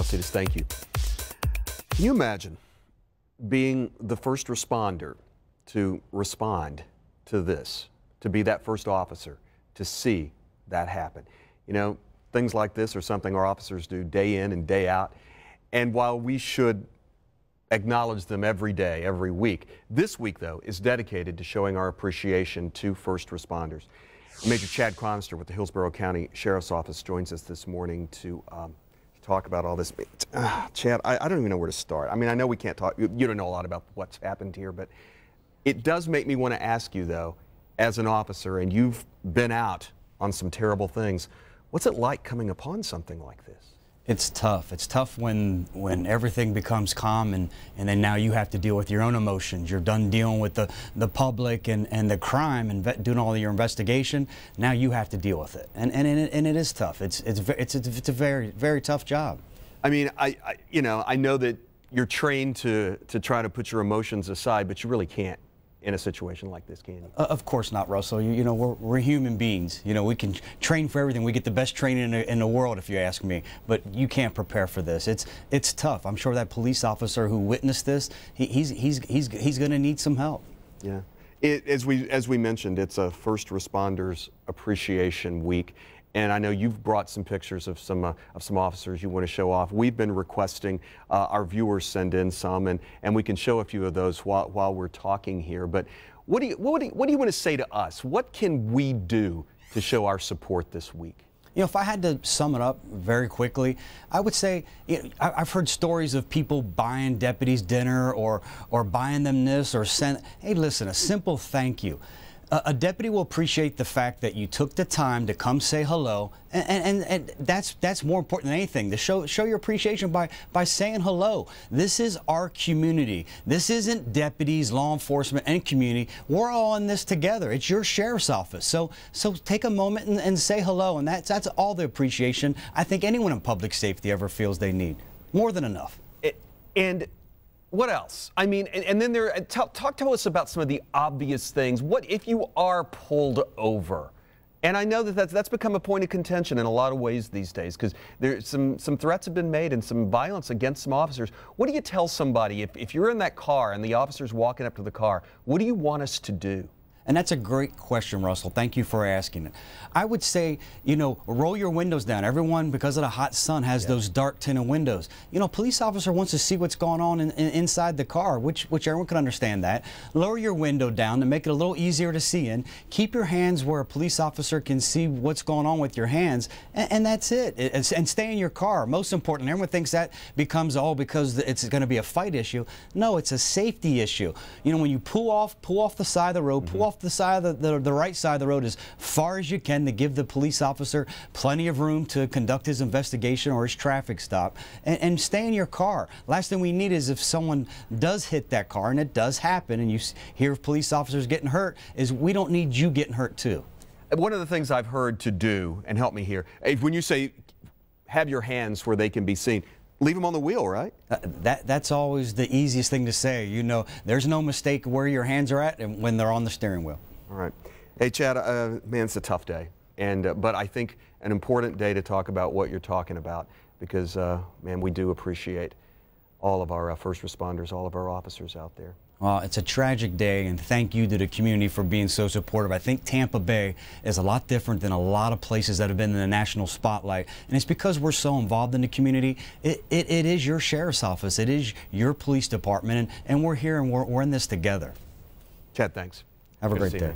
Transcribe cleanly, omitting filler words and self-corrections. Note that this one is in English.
Cities, thank you. Can you imagine being the first responder to respond to this, to be that first officer, to see that happen? You know, things like this are something our officers do day in and day out. And while we should acknowledge them every day, every week, this week, though, is dedicated to showing our appreciation to first responders. Major Chad Chronister with the Hillsborough County Sheriff's Office joins us this morning to talk about all this. Chad, I don't even know where to start. I mean, I know we can't talk, you don't know a lot about what's happened here, but it does make me want to ask you, though, as an officer, and you've been out on some terrible things, what's it like coming upon something like this? It's tough. It's tough when everything becomes calm and then now you have to deal with your own emotions. You're done dealing with the public and the crime and doing all of your investigation. Now you have to deal with it, and it is tough. It's a very tough job. I mean, I know that you're trained to try to put your emotions aside, but you really can't in a situation like this, can you? Of course not, Russell. You know, we're human beings. You know, we can train for everything. We get the best training in the world, if you ask me. But you can't prepare for this. It's tough. I'm sure that police officer who witnessed this, he's going to need some help. Yeah. As we mentioned, it's a First Responders Appreciation Week. And I know you've brought some pictures of some officers you want to show off. We've been requesting our viewers send in some, and we can show a few of those while we're talking here. But what do you want to say to us? What can we do to show our support this week? You know, if I had to sum it up very quickly, I would say, you know, I've heard stories of people buying deputies dinner or buying them this or hey, listen, a simple thank you. A deputy will appreciate the fact that you took the time to come say hello, and that's more important than anything, to show your appreciation by saying hello. This is our community. This isn't deputies, law enforcement, and community. We're all in this together. It's your sheriff's office. So take a moment and say hello, and that's all the appreciation I think anyone in public safety ever feels they need. More than enough. And what else? I mean, and then talk to us about some of the obvious things. What if you are pulled over? And I know that's become a point of contention in a lot of ways these days, because there's some threats have been made and some violence against some officers. What do you tell somebody if you're in that car and the officer's walking up to the car? What do you want us to do? And that's a great question, Russell. Thank you for asking it. I would say, you know, roll your windows down. Everyone, because of the hot sun, has those dark tinted windows. You know, police officer wants to see what's going on inside the car, which everyone can understand that. Lower your window down to make it a little easier to see in. Keep your hands where a police officer can see what's going on with your hands, and that's it. And stay in your car. Most important, everyone thinks that becomes all because it's going to be a fight issue. No, it's a safety issue. You know, when you pull off the side of the road, pull off the side of the right side of the road as far as you can to give the police officer plenty of room to conduct his investigation or his traffic stop, and stay in your car. Last thing we need is if someone does hit that car, and it does happen, and you hear police officers getting hurt, is we don't need you getting hurt too. One of the things I've heard to do, and help me here, when you say have your hands where they can be seen, leave them on the wheel, right? That's always the easiest thing to say. You know, there's no mistake where your hands are at and when they're on the steering wheel. All right. Hey, Chad, man, it's a tough day. But I think an important day to talk about what you're talking about because, man, we do appreciate all of our first responders, all of our officers out there. Well, it's a tragic day, and thank you to the community for being so supportive. I think Tampa Bay is a lot different than a lot of places that have been in the national spotlight, and it's because we're so involved in the community. It is your sheriff's office. It is your police department, and we're here, and we're in this together. Chad, thanks. Have a great day.